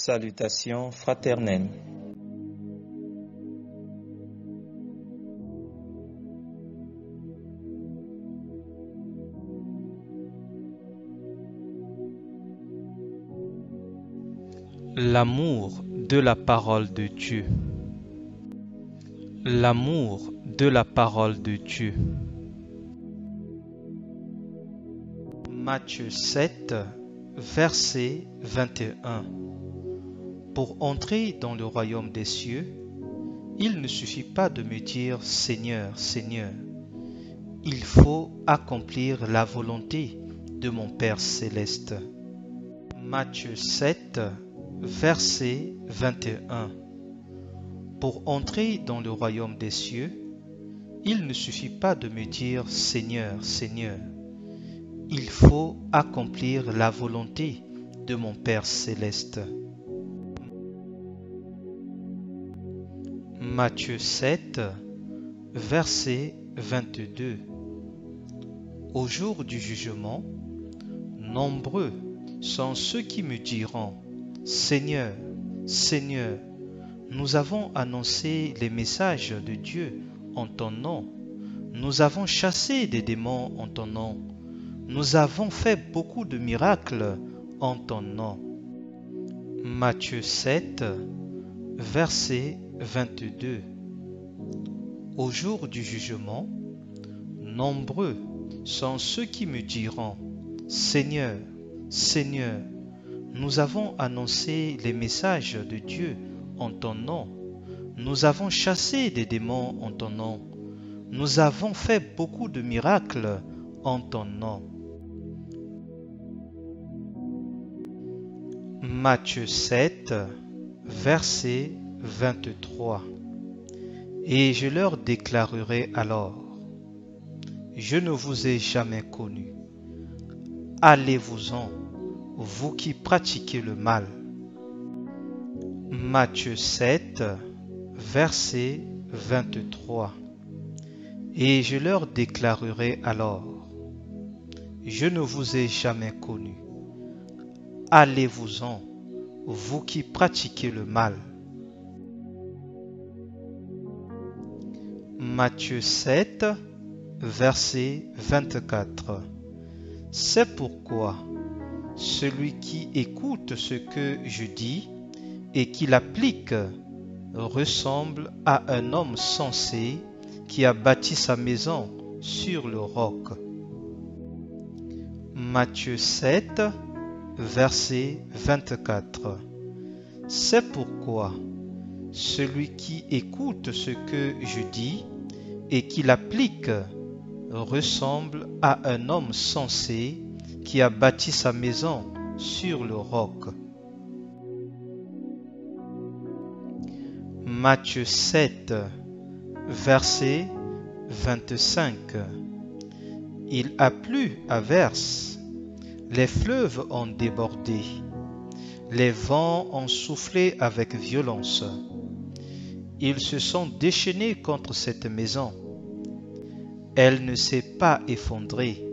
Salutations fraternelles. L'amour de la parole de Dieu. L'amour de la parole de Dieu. Matthieu 7, verset 21. Pour entrer dans le royaume des cieux, il ne suffit pas de me dire Seigneur, Seigneur. Il faut accomplir la volonté de mon Père céleste. Matthieu 7, verset 21. Pour entrer dans le royaume des cieux, il ne suffit pas de me dire Seigneur, Seigneur. Il faut accomplir la volonté de mon Père céleste. Matthieu 7, verset 22. Au jour du jugement, nombreux sont ceux qui me diront Seigneur, Seigneur, nous avons annoncé les messages de Dieu en ton nom. Nous avons chassé des démons en ton nom. Nous avons fait beaucoup de miracles en ton nom. Matthieu 7, verset 22. Au jour du jugement, nombreux sont ceux qui me diront Seigneur, Seigneur, nous avons annoncé les messages de Dieu en ton nom. Nous avons chassé des démons en ton nom. Nous avons fait beaucoup de miracles en ton nom. Matthieu 7, verset 23. Et je leur déclarerai alors, je ne vous ai jamais connus. Allez-vous-en, vous qui pratiquez le mal. Matthieu 7, verset 23. Et je leur déclarerai alors, je ne vous ai jamais connus. Allez-vous-en, vous qui pratiquez le mal. Matthieu 7, verset 24. C'est pourquoi celui qui écoute ce que je dis et qui l'applique ressemble à un homme sensé qui a bâti sa maison sur le roc. Matthieu 7, verset 24. C'est pourquoi celui qui écoute ce que je dis et qui l'applique ressemble à un homme sensé qui a bâti sa maison sur le roc. Matthieu 7, verset 25. Il a plu à verse, les fleuves ont débordé, les vents ont soufflé avec violence. Ils se sont déchaînés contre cette maison. Elle ne s'est pas effondrée,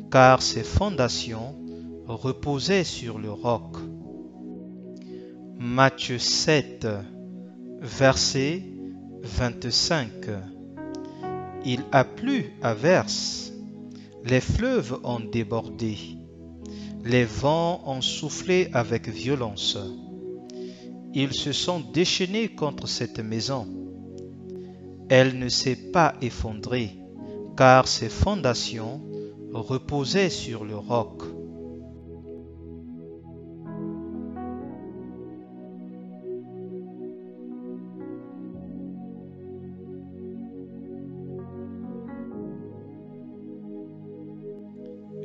car ses fondations reposaient sur le roc. Matthieu 7, verset 25. Il a plu à verse, les fleuves ont débordé, les vents ont soufflé avec violence. Ils se sont déchaînés contre cette maison. Elle ne s'est pas effondrée, car ses fondations reposaient sur le roc.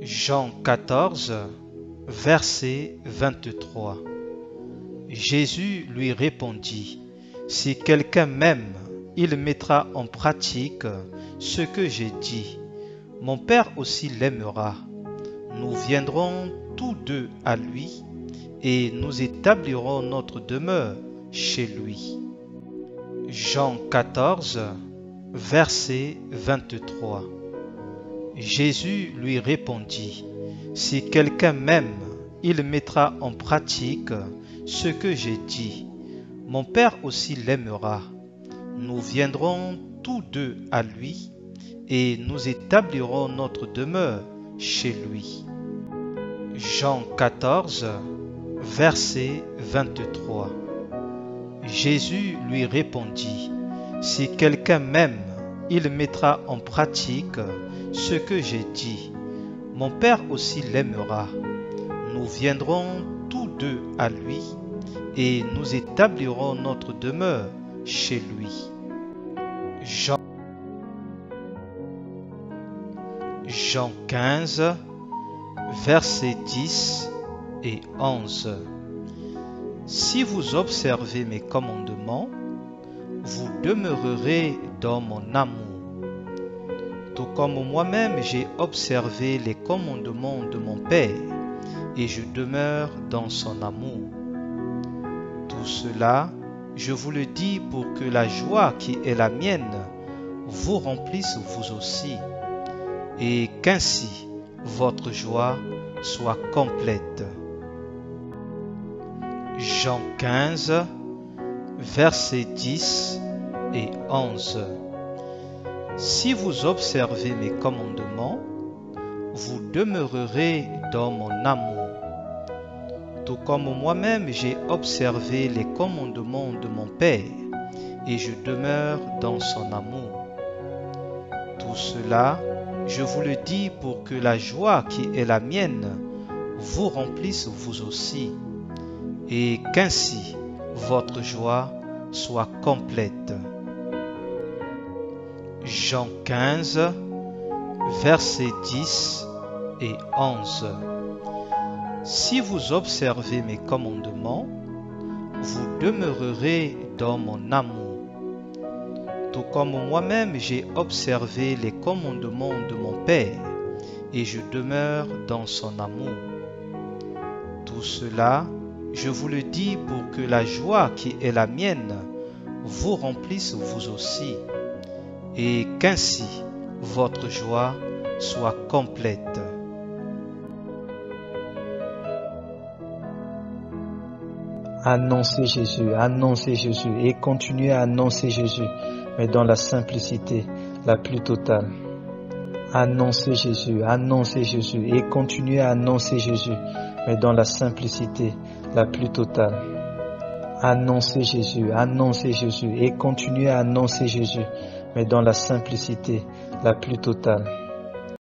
Jean 14, verset 23. Jésus lui répondit, « Si quelqu'un m'aime, il mettra en pratique ce que j'ai dit. Mon Père aussi l'aimera. Nous viendrons tous deux à lui et nous établirons notre demeure chez lui. » Jean 14, verset 23. Jésus lui répondit, « Si quelqu'un m'aime, il mettra en pratique ce que j'ai dit. Mon Père aussi l'aimera. Nous viendrons tous deux à lui et nous établirons notre demeure chez lui. Jean 14, verset 23. Jésus lui répondit, si quelqu'un m'aime, il mettra en pratique ce que j'ai dit. Mon Père aussi l'aimera. Nous viendrons tous deux à lui et nous établirons notre demeure chez lui. Jean 15, versets 10 et 11. Si vous observez mes commandements, vous demeurerez dans mon amour. Tout comme moi-même j'ai observé les commandements de mon Père, et je demeure dans son amour. Tout cela, je vous le dis pour que la joie qui est la mienne vous remplisse vous aussi, et qu'ainsi votre joie soit complète. Jean 15, versets 10 et 11. Si vous observez mes commandements, vous demeurerez dans mon amour. Tout comme moi-même j'ai observé les commandements de mon Père, et je demeure dans son amour. Tout cela, je vous le dis pour que la joie qui est la mienne vous remplisse vous aussi, et qu'ainsi votre joie soit complète. Jean 15, versets 10 et 11. Si vous observez mes commandements, vous demeurerez dans mon amour. Tout comme moi-même j'ai observé les commandements de mon Père, et je demeure dans son amour. Tout cela, je vous le dis pour que la joie qui est la mienne vous remplisse vous aussi, et qu'ainsi votre joie soit complète. Annoncez Jésus et continuez à annoncer Jésus, mais dans la simplicité la plus totale. Annoncez Jésus et continuez à annoncer Jésus, mais dans la simplicité la plus totale. Annoncez Jésus et continuez à annoncer Jésus, mais dans la simplicité la plus totale.